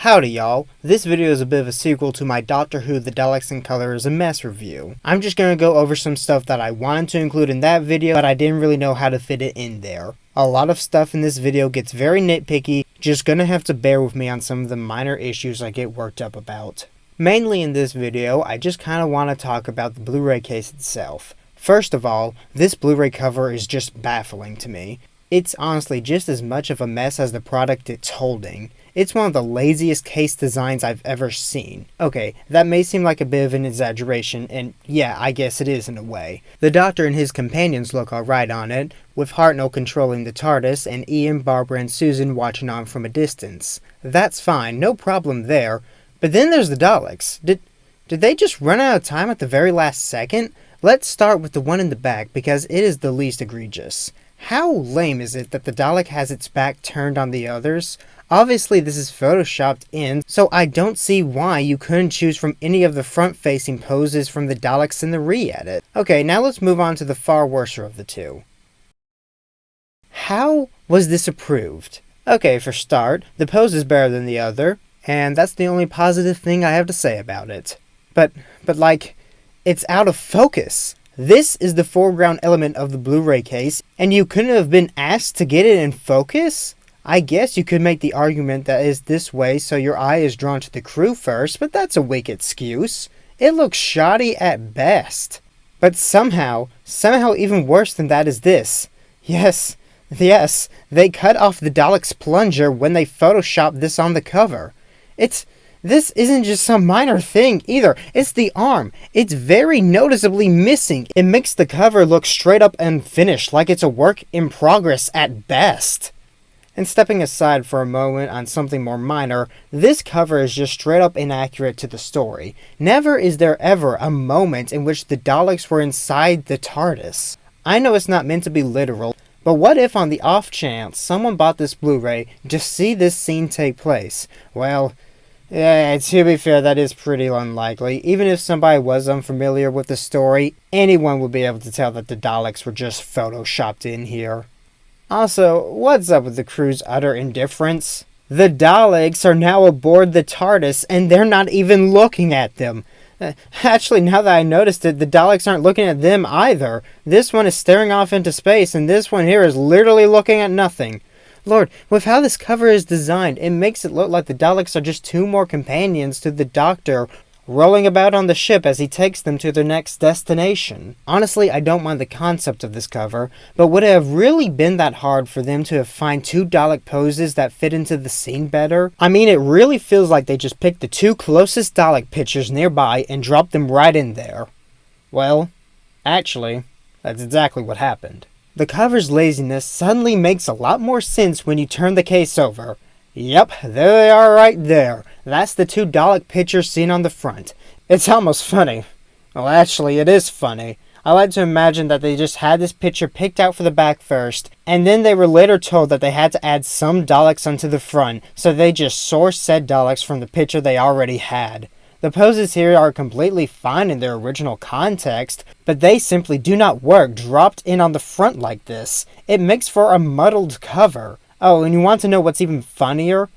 Howdy y'all, this video is a bit of a sequel to my Doctor Who The Daleks In Color is a Mess review. I'm just going to go over some stuff that I wanted to include in that video, but I didn't really know how to fit it in there. A lot of stuff in this video gets very nitpicky, just gonna have to bear with me on some of the minor issues I get worked up about. Mainly in this video, I just kinda want to talk about the Blu-ray case itself. First of all, this Blu-ray cover is just baffling to me. It's honestly just as much of a mess as the product it's holding. It's one of the laziest case designs I've ever seen. Okay, that may seem like a bit of an exaggeration, and yeah, I guess it is in a way. The Doctor and his companions look alright on it, with Hartnell controlling the TARDIS and Ian, Barbara, and Susan watching on from a distance. That's fine, no problem there. But then there's the Daleks. Did they just run out of time at the very last second? Let's start with the one in the back, because it is the least egregious. How lame is it that the Dalek has its back turned on the others? Obviously this is photoshopped in, so I don't see why you couldn't choose from any of the front-facing poses from the Daleks in the re-edit. Okay, now let's move on to the far worser of the two. How was this approved? Okay, for start, the pose is better than the other, and that's the only positive thing I have to say about it. But like, it's out of focus. This is the foreground element of the Blu-ray case, and you couldn't have been asked to get it in focus? I guess you could make the argument that it's this way so your eye is drawn to the crew first, but that's a weak excuse. It looks shoddy at best. But somehow even worse than that is this. Yes, they cut off the Dalek's plunger when they photoshopped this on the cover. This isn't just some minor thing either, it's the arm. It's very noticeably missing. It makes the cover look straight up unfinished, like it's a work in progress at best. And stepping aside for a moment on something more minor, this cover is just straight up inaccurate to the story. Never is there ever a moment in which the Daleks were inside the TARDIS. I know it's not meant to be literal, but what if on the off chance someone bought this Blu-ray to see this scene take place? Well, yeah, to be fair, that is pretty unlikely. Even if somebody was unfamiliar with the story, anyone would be able to tell that the Daleks were just photoshopped in here. Also, what's up with the crew's utter indifference? The Daleks are now aboard the TARDIS and they're not even looking at them. Actually, now that I noticed it, the Daleks aren't looking at them either. This one is staring off into space and this one here is literally looking at nothing. Lord, with how this cover is designed, it makes it look like the Daleks are just two more companions to the Doctor rolling about on the ship as he takes them to their next destination. Honestly, I don't mind the concept of this cover, but would it have really been that hard for them to find two Dalek poses that fit into the scene better? I mean, it really feels like they just picked the two closest Dalek pictures nearby and dropped them right in there. Well, actually, that's exactly what happened. The cover's laziness suddenly makes a lot more sense when you turn the case over. Yep, there they are right there. That's the two Dalek pictures seen on the front. It's almost funny. Well, actually, it is funny. I like to imagine that they just had this picture picked out for the back first, and then they were later told that they had to add some Daleks onto the front, so they just sourced said Daleks from the picture they already had. The poses here are completely fine in their original context, but they simply do not work dropped in on the front like this. It makes for a muddled cover. Oh, and you want to know what's even funnier?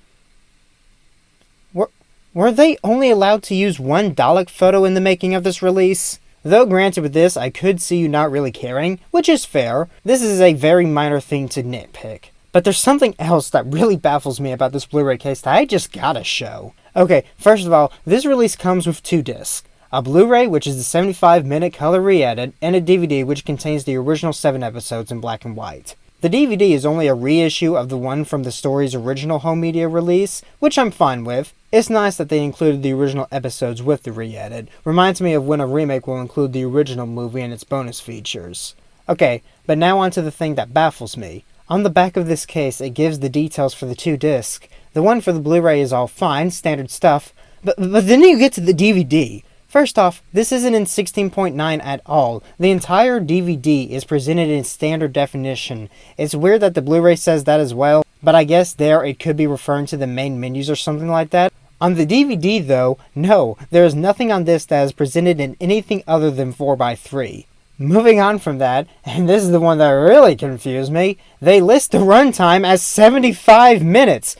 Were they only allowed to use one Dalek photo in the making of this release? Though granted with this, I could see you not really caring, which is fair. This is a very minor thing to nitpick. But there's something else that really baffles me about this Blu-ray case that I just gotta show. Okay, first of all, this release comes with two discs. A Blu-ray, which is the 75-minute color re-edit, and a DVD which contains the original 7 episodes in black and white. The DVD is only a reissue of the one from the story's original home media release, which I'm fine with. It's nice that they included the original episodes with the re-edit. Reminds me of when a remake will include the original movie and its bonus features. Okay, but now on to the thing that baffles me. On the back of this case, it gives the details for the two discs. The one for the Blu-ray is all fine, standard stuff, but then you get to the DVD. First off, this isn't in 16.9 at all. The entire DVD is presented in standard definition. It's weird that the Blu-ray says that as well, but I guess there it could be referring to the main menus or something like that. On the DVD though, no, there is nothing on this that is presented in anything other than 4:3. Moving on from that, and this is the one that really confused me, they list the runtime as 75 minutes.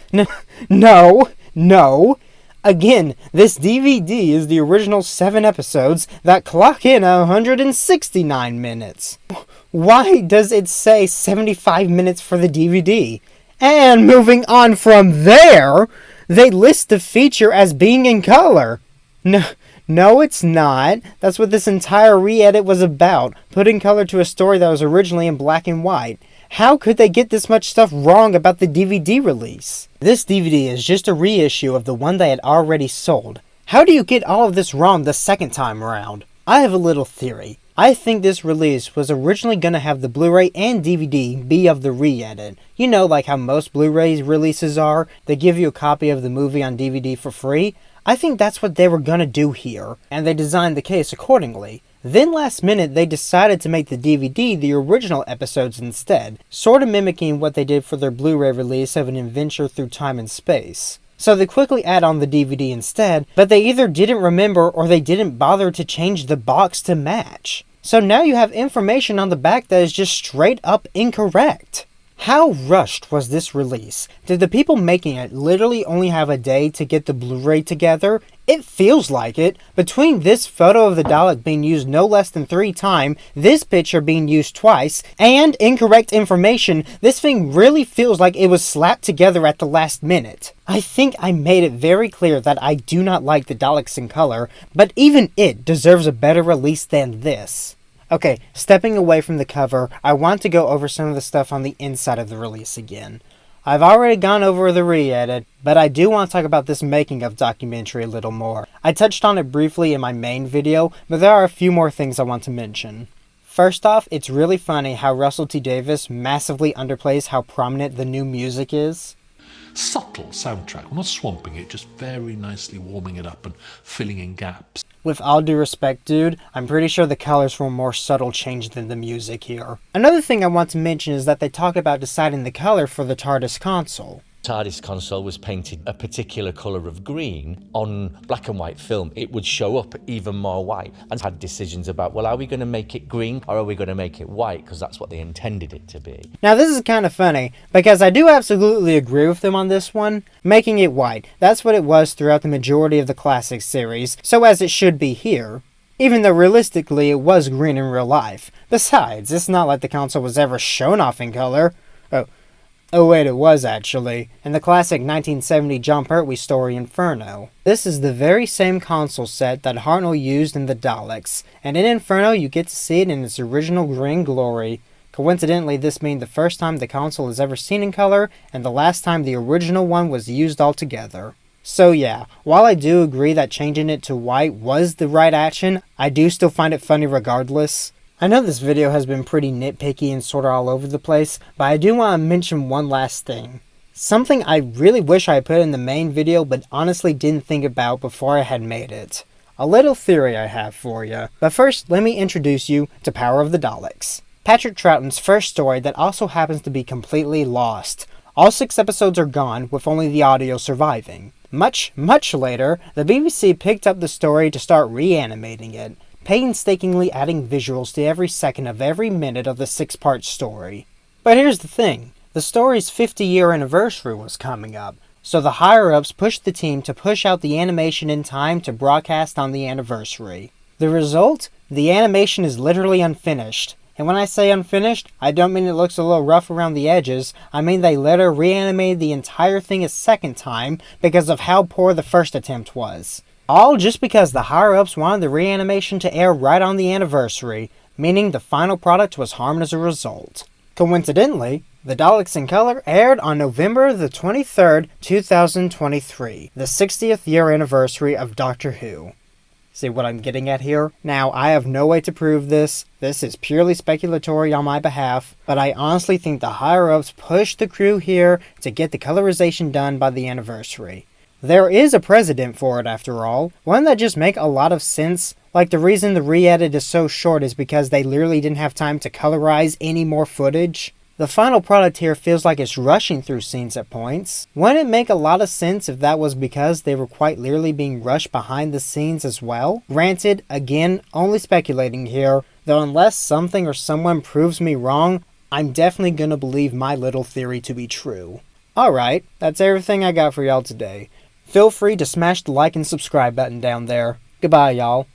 No, No. Again, this DVD is the original 7 episodes that clock in 169 minutes. Why does it say 75 minutes for the DVD? And moving on from there, they list the feature as being in color. No, it's not. That's what this entire re-edit was about, putting color to a story that was originally in black and white. How could they get this much stuff wrong about the DVD release? This DVD is just a reissue of the one they had already sold. How do you get all of this wrong the second time around? I have a little theory. I think this release was originally going to have the Blu-ray and DVD be of the re-edit. You know, like how most Blu-ray releases are, they give you a copy of the movie on DVD for free. I think that's what they were going to do here, and they designed the case accordingly. Then last minute, they decided to make the DVD the original episodes instead, sort of mimicking what they did for their Blu-ray release of An Adventure Through Time and Space. So they quickly add on the DVD instead, but they either didn't remember or they didn't bother to change the box to match. So now you have information on the back that is just straight up incorrect. How rushed was this release? Did the people making it literally only have a day to get the Blu-ray together? It feels like it. Between this photo of the Dalek being used no less than 3 times, this picture being used twice, and incorrect information, this thing really feels like it was slapped together at the last minute. I think I made it very clear that I do not like the Daleks in Color, but even it deserves a better release than this. Okay, stepping away from the cover, I want to go over some of the stuff on the inside of the release again. I've already gone over the re-edit, but I do want to talk about this making of documentary a little more. I touched on it briefly in my main video, but there are a few more things I want to mention. First off, it's really funny how Russell T Davies massively underplays how prominent the new music is. Subtle soundtrack. We're not swamping it, just very nicely warming it up and filling in gaps. With all due respect, dude, I'm pretty sure the colors were more subtle change than the music here. Another thing I want to mention is that they talk about deciding the color for the TARDIS console. TARDIS console was painted a particular colour of green. On black and white film, it would show up even more white, and had decisions about, well, are we going to make it green or are we going to make it white, because that's what they intended it to be. Now this is kind of funny, because I do absolutely agree with them on this one. Making it white, that's what it was throughout the majority of the classic series, so as it should be here. Even though realistically it was green in real life. Besides, it's not like the console was ever shown off in color. Oh wait, it was actually, in the classic 1970 John Pertwee story Inferno. This is the very same console set that Hartnell used in the Daleks, and in Inferno you get to see it in its original green glory. Coincidentally, this being the first time the console is ever seen in color, and the last time the original one was used altogether. So yeah, while I do agree that changing it to white was the right action, I do still find it funny regardless. I know this video has been pretty nitpicky and sort of all over the place, but I do want to mention one last thing. Something I really wish I put in the main video but honestly didn't think about before I had made it. A little theory I have for you. But first, let me introduce you to Power of the Daleks. Patrick Troughton's first story that also happens to be completely lost. All 6 episodes are gone, with only the audio surviving. Much later, the BBC picked up the story to start reanimating it, painstakingly adding visuals to every second of every minute of the 6-part story. But here's the thing, the story's 50-year anniversary was coming up, so the higher-ups pushed the team to push out the animation in time to broadcast on the anniversary. The result? The animation is literally unfinished. And when I say unfinished, I don't mean it looks a little rough around the edges, I mean they later reanimated the entire thing a second time because of how poor the first attempt was. All just because the higher-ups wanted the reanimation to air right on the anniversary, meaning the final product was harmed as a result. Coincidentally, the Daleks in Color aired on November the 23rd, 2023, the 60th year anniversary of Doctor Who. See what I'm getting at here? Now, I have no way to prove this. This is purely speculatory on my behalf, but I honestly think the higher-ups pushed the crew here to get the colorization done by the anniversary. There is a precedent for it after all, one that just makes a lot of sense, like the reason the re-edit is so short is because they literally didn't have time to colorize any more footage. The final product here feels like it's rushing through scenes at points. Wouldn't it make a lot of sense if that was because they were quite literally being rushed behind the scenes as well? Granted, again, only speculating here, though unless something or someone proves me wrong, I'm definitely gonna believe my little theory to be true. Alright, that's everything I got for y'all today. feel free to smash the like and subscribe button down there. Goodbye, y'all.